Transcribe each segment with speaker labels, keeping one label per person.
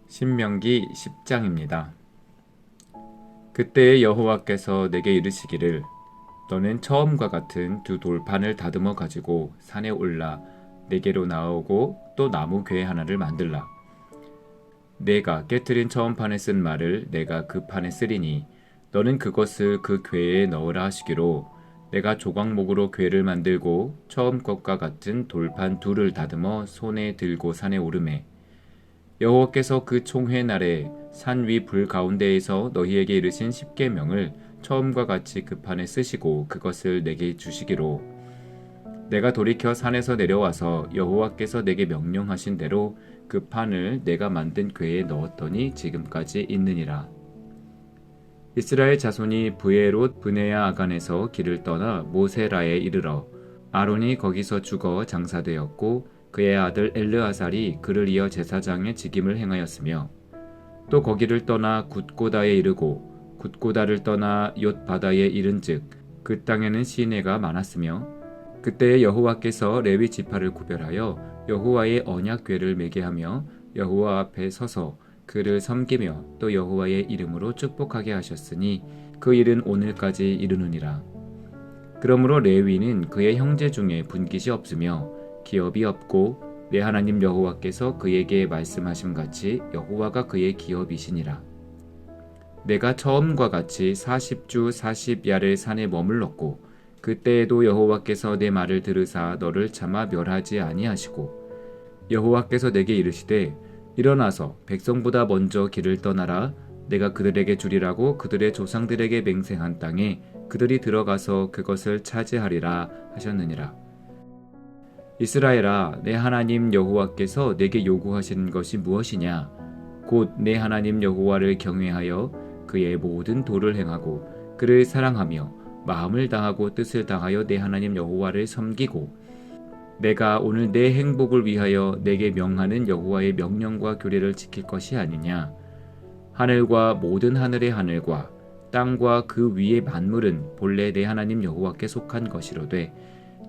Speaker 1: 신명기 10장입니다. 그때에 여호와께서 내게 이르시기를 너는 처음과 같은 두 돌판을 다듬어 가지고 산에 올라 내게로 나오고 또 나무 궤 하나를 만들라. 내가 깨트린 처음 판에 쓴 말을 내가 그 판에 쓰리니 너는 그것을 그 궤에 넣으라 하시기로 내가 조각목으로 궤를 만들고 처음 것과 같은 돌판 둘을 다듬어 손에 들고 산에 오르매 여호와께서 그 총회 날에 산 위 불 가운데에서 너희에게 이르신 십계명을 처음과 같이 그 판에 쓰시고 그것을 내게 주시기로 내가 돌이켜 산에서 내려와서 여호와께서 내게 명령하신 대로 그 판을 내가 만든 궤에 넣었더니 지금까지 있느니라. 이스라엘 자손이 브에롯 브네야 아간에서 길을 떠나 모세라에 이르러 아론이 거기서 죽어 장사되었고 그의 아들 엘르아살이 그를 이어 제사장의 직임을 행하였으며 또 거기를 떠나 굿고다에 이르고 굿고다를 떠나 욤바다에 이른즉 그 땅에는 시내가 많았으며 그때에 여호와께서 레위 지파를 구별하여 여호와의 언약궤를 매게 하며 여호와 앞에 서서 그를 섬기며 또 여호와의 이름으로 축복하게 하셨으니 그 일은 오늘까지 이르느니라. 그러므로 레위는 그의 형제 중에 분깃이 없으며 기업이 없고 내 하나님 여호와께서 그에게 말씀하심 같이 여호와가 그의 기업이시니라. 내가 처음과 같이 40주 40야를 산에 머물렀고 그때에도 여호와께서 내 말을 들으사 너를 차마 멸하지 아니하시고 여호와께서 내게 이르시되 일어나서 백성보다 먼저 길을 떠나라. 내가 그들에게 주리라고 그들의 조상들에게 맹세한 땅에 그들이 들어가서 그것을 차지하리라 하셨느니라. 이스라엘아, 내 하나님 여호와께서 내게 요구하시는 것이 무엇이냐? 곧 내 하나님 여호와를 경외하여 그의 모든 도를 행하고 그를 사랑하며 마음을 다하고 뜻을 다하여 내 하나님 여호와를 섬기고 내가 오늘 내 행복을 위하여 내게 명하는 여호와의 명령과 규례를 지킬 것이 아니냐? 하늘과 모든 하늘의 하늘과 땅과 그 위의 만물은 본래 내 하나님 여호와께 속한 것이로되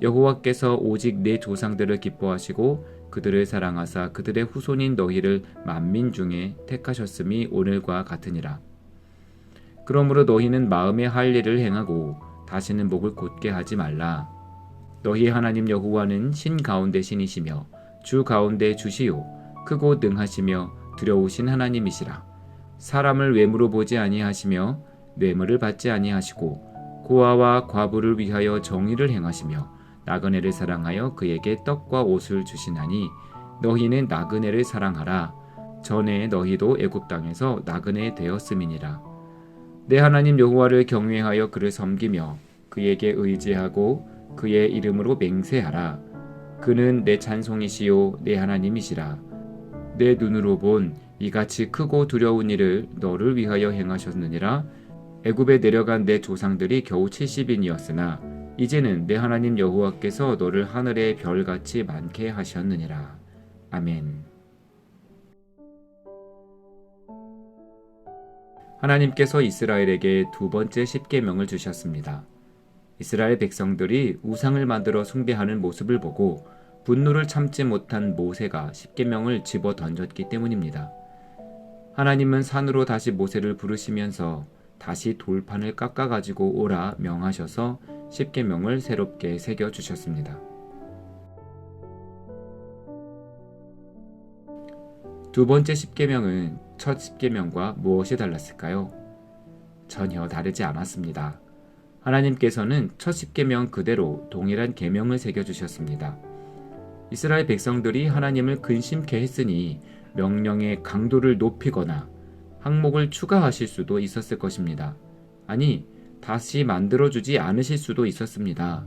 Speaker 1: 여호와께서 오직 내 조상들을 기뻐하시고 그들을 사랑하사 그들의 후손인 너희를 만민 중에 택하셨음이 오늘과 같으니라. 그러므로 너희는 마음에 할 일을 행하고 다시는 목을 곧게 하지 말라. 너희 하나님 여호와는 신 가운데 신이시며 주 가운데 주시요 크고 능하시며 두려우신 하나님이시라. 사람을 외모로 보지 아니하시며 뇌물을 받지 아니하시고 고아와 과부를 위하여 정의를 행하시며 나그네를 사랑하여 그에게 떡과 옷을 주시나니 너희는 나그네를 사랑하라. 전에 너희도 애굽 땅에서 나그네 되었음이니라. 내 하나님 여호와를 경외하여 그를 섬기며 그에게 의지하고 그의 이름으로 맹세하라. 그는 내 찬송이시요 내 하나님이시라. 내 눈으로 본 이같이 크고 두려운 일을 너를 위하여 행하셨느니라. 애굽에 내려간 내 조상들이 겨우 70인이었으나 이제는 내 하나님 여호와께서 너를 하늘의 별같이 많게 하셨느니라. 아멘. 하나님께서 이스라엘에게 두 번째 십계명을 주셨습니다. 이스라엘 백성들이 우상을 만들어 숭배하는 모습을 보고 분노를 참지 못한 모세가 십계명을 집어 던졌기 때문입니다. 하나님은 산으로 다시 모세를 부르시면서 다시 돌판을 깎아가지고 오라 명하셔서 십계명을 새롭게 새겨주셨습니다. 두 번째 십계명은 첫 십계명과 무엇이 달랐을까요? 전혀 다르지 않았습니다. 하나님께서는 첫 십계명 그대로 동일한 계명을 새겨주셨습니다. 이스라엘 백성들이 하나님을 근심케 했으니 명령의 강도를 높이거나 항목을 추가하실 수도 있었을 것입니다. 아니, 다시 만들어주지 않으실 수도 있었습니다.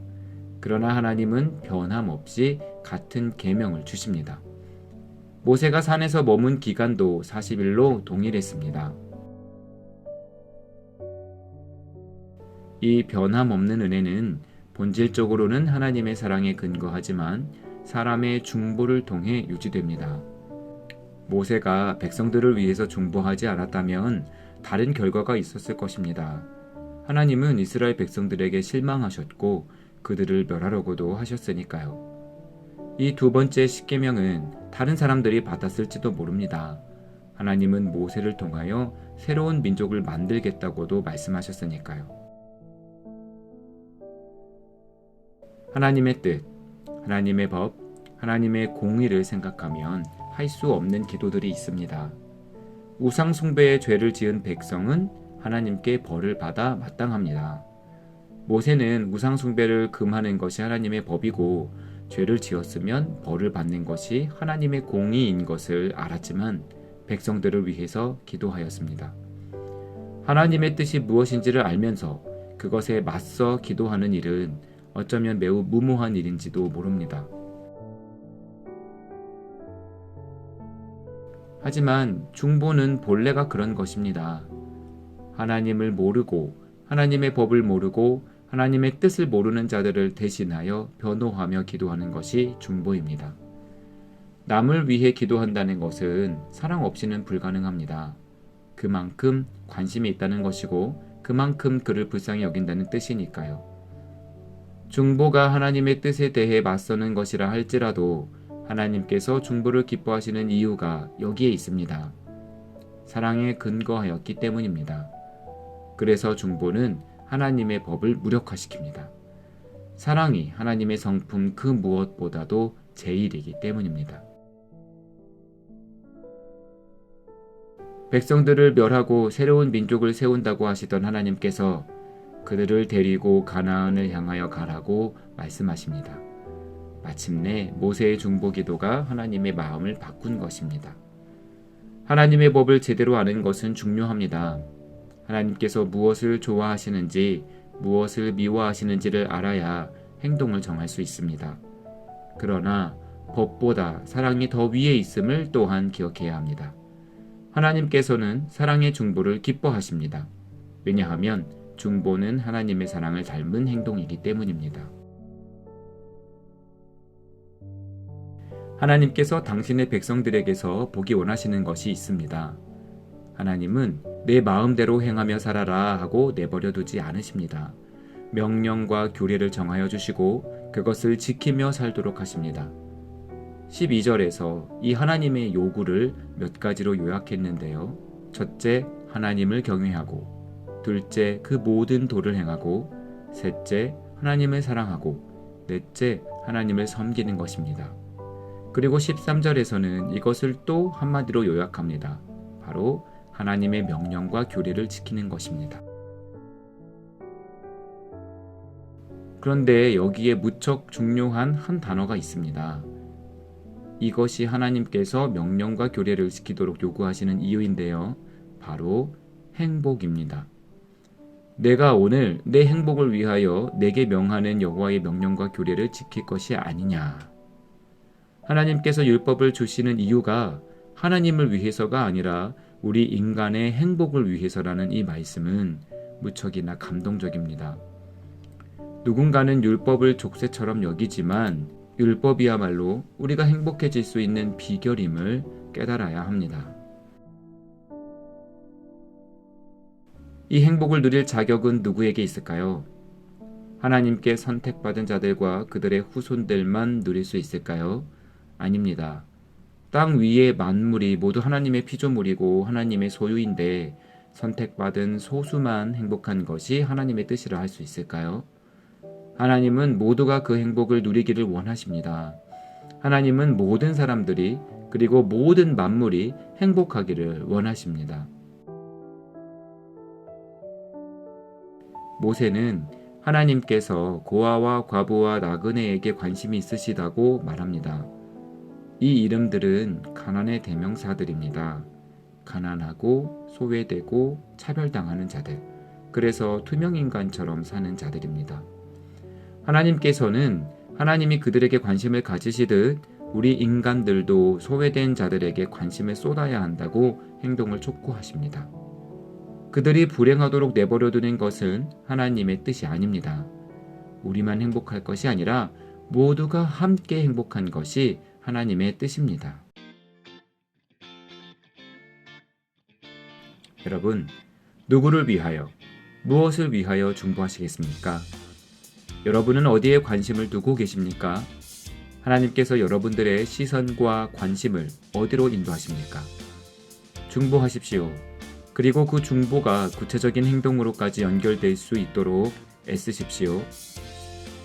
Speaker 1: 그러나 하나님은 변함없이 같은 계명을 주십니다. 모세가 산에서 머문 기간도 40일로 동일했습니다. 이 변함없는 은혜는 본질적으로는 하나님의 사랑에 근거하지만 사람의 중보를 통해 유지됩니다. 모세가 백성들을 위해서 중보하지 않았다면 다른 결과가 있었을 것입니다. 하나님은 이스라엘 백성들에게 실망하셨고 그들을 멸하려고도 하셨으니까요. 이 두 번째 십계명은 다른 사람들이 받았을지도 모릅니다. 하나님은 모세를 통하여 새로운 민족을 만들겠다고도 말씀하셨으니까요. 하나님의 뜻, 하나님의 법, 하나님의 공의를 생각하면 할 수 없는 기도들이 있습니다. 우상 숭배의 죄를 지은 백성은 하나님께 벌을 받아 마땅합니다. 모세는 우상 숭배를 금하는 것이 하나님의 법이고 죄를 지었으면 벌을 받는 것이 하나님의 공의인 것을 알았지만 백성들을 위해서 기도하였습니다. 하나님의 뜻이 무엇인지를 알면서 그것에 맞서 기도하는 일은 어쩌면 매우 무모한 일인지도 모릅니다. 하지만 중보는 본래가 그런 것입니다. 하나님을 모르고 하나님의 법을 모르고 하나님의 뜻을 모르는 자들을 대신하여 변호하며 기도하는 것이 중보입니다. 남을 위해 기도한다는 것은 사랑 없이는 불가능합니다. 그만큼 관심이 있다는 것이고 그만큼 그를 불쌍히 여긴다는 뜻이니까요. 중보가 하나님의 뜻에 대해 맞서는 것이라 할지라도 하나님께서 중보를 기뻐하시는 이유가 여기에 있습니다. 사랑에 근거하였기 때문입니다. 그래서 중보는 하나님의 법을 무력화시킵니다. 사랑이 하나님의 성품 그 무엇보다도 제일이기 때문입니다. 백성들을 멸하고 새로운 민족을 세운다고 하시던 하나님께서 그들을 데리고 가나안을 향하여 가라고 말씀하십니다. 마침내 모세의 중보 기도가 하나님의 마음을 바꾼 것입니다. 하나님의 법을 제대로 아는 것은 중요합니다. 하나님께서 무엇을 좋아하시는지, 무엇을 미워하시는지를 알아야 행동을 정할 수 있습니다. 그러나 법보다 사랑이 더 위에 있음을 또한 기억해야 합니다. 하나님께서는 사랑의 중보를 기뻐하십니다. 왜냐하면 중보는 하나님의 사랑을 닮은 행동이기 때문입니다. 하나님께서 당신의 백성들에게서 보기 원하시는 것이 있습니다. 하나님은 내 마음대로 행하며 살아라 하고 내버려 두지 않으십니다. 명령과 규례를 정하여 주시고 그것을 지키며 살도록 하십니다. 12절에서 이 하나님의 요구를 몇 가지로 요약했는데요. 첫째, 하나님을 경외하고, 둘째, 그 모든 도를 행하고, 셋째, 하나님을 사랑하고, 넷째, 하나님을 섬기는 것입니다. 그리고 13절에서는 이것을 또 한마디로 요약합니다. 바로 하나님의 명령과 규례를 지키는 것입니다. 그런데 여기에 무척 중요한 한 단어가 있습니다. 이것이 하나님께서 명령과 규례를 지키도록 요구하시는 이유인데요. 바로 행복입니다. 내가 오늘 내 행복을 위하여 내게 명하는 여호와의 명령과 규례를 지킬 것이 아니냐. 하나님께서 율법을 주시는 이유가 하나님을 위해서가 아니라 우리 인간의 행복을 위해서라는 이 말씀은 무척이나 감동적입니다. 누군가는 율법을 족쇄처럼 여기지만 율법이야말로 우리가 행복해질 수 있는 비결임을 깨달아야 합니다. 이 행복을 누릴 자격은 누구에게 있을까요? 하나님께 선택받은 자들과 그들의 후손들만 누릴 수 있을까요? 아닙니다. 땅 위의 만물이 모두 하나님의 피조물이고 하나님의 소유인데 선택받은 소수만 행복한 것이 하나님의 뜻이라 할 수 있을까요? 하나님은 모두가 그 행복을 누리기를 원하십니다. 하나님은 모든 사람들이 그리고 모든 만물이 행복하기를 원하십니다. 모세는 하나님께서 고아와 과부와 나그네에게 관심이 있으시다고 말합니다. 이 이름들은 가난의 대명사들입니다. 가난하고 소외되고 차별당하는 자들, 그래서 투명인간처럼 사는 자들입니다. 하나님께서는 하나님이 그들에게 관심을 가지시듯 우리 인간들도 소외된 자들에게 관심을 쏟아야 한다고 행동을 촉구하십니다. 그들이 불행하도록 내버려두는 것은 하나님의 뜻이 아닙니다. 우리만 행복할 것이 아니라 모두가 함께 행복한 것이 하나님의 뜻입니다. 여러분, 누구를 위하여, 무엇을 위하여 중보하시겠습니까? 여러분은 어디에 관심을 두고 계십니까? 하나님께서 여러분들의 시선과 관심을 어디로 인도하십니까? 중보하십시오. 그리고 그 중보가 구체적인 행동으로까지 연결될 수 있도록 애쓰십시오.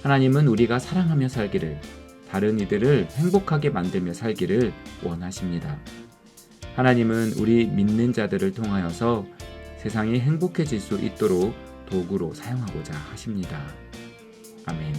Speaker 1: 하나님은 우리가 사랑하며 살기를, 다른 이들을 행복하게 만들며 살기를 원하십니다. 하나님은 우리 믿는 자들을 통하여서 세상이 행복해질 수 있도록 도구로 사용하고자 하십니다. 아멘.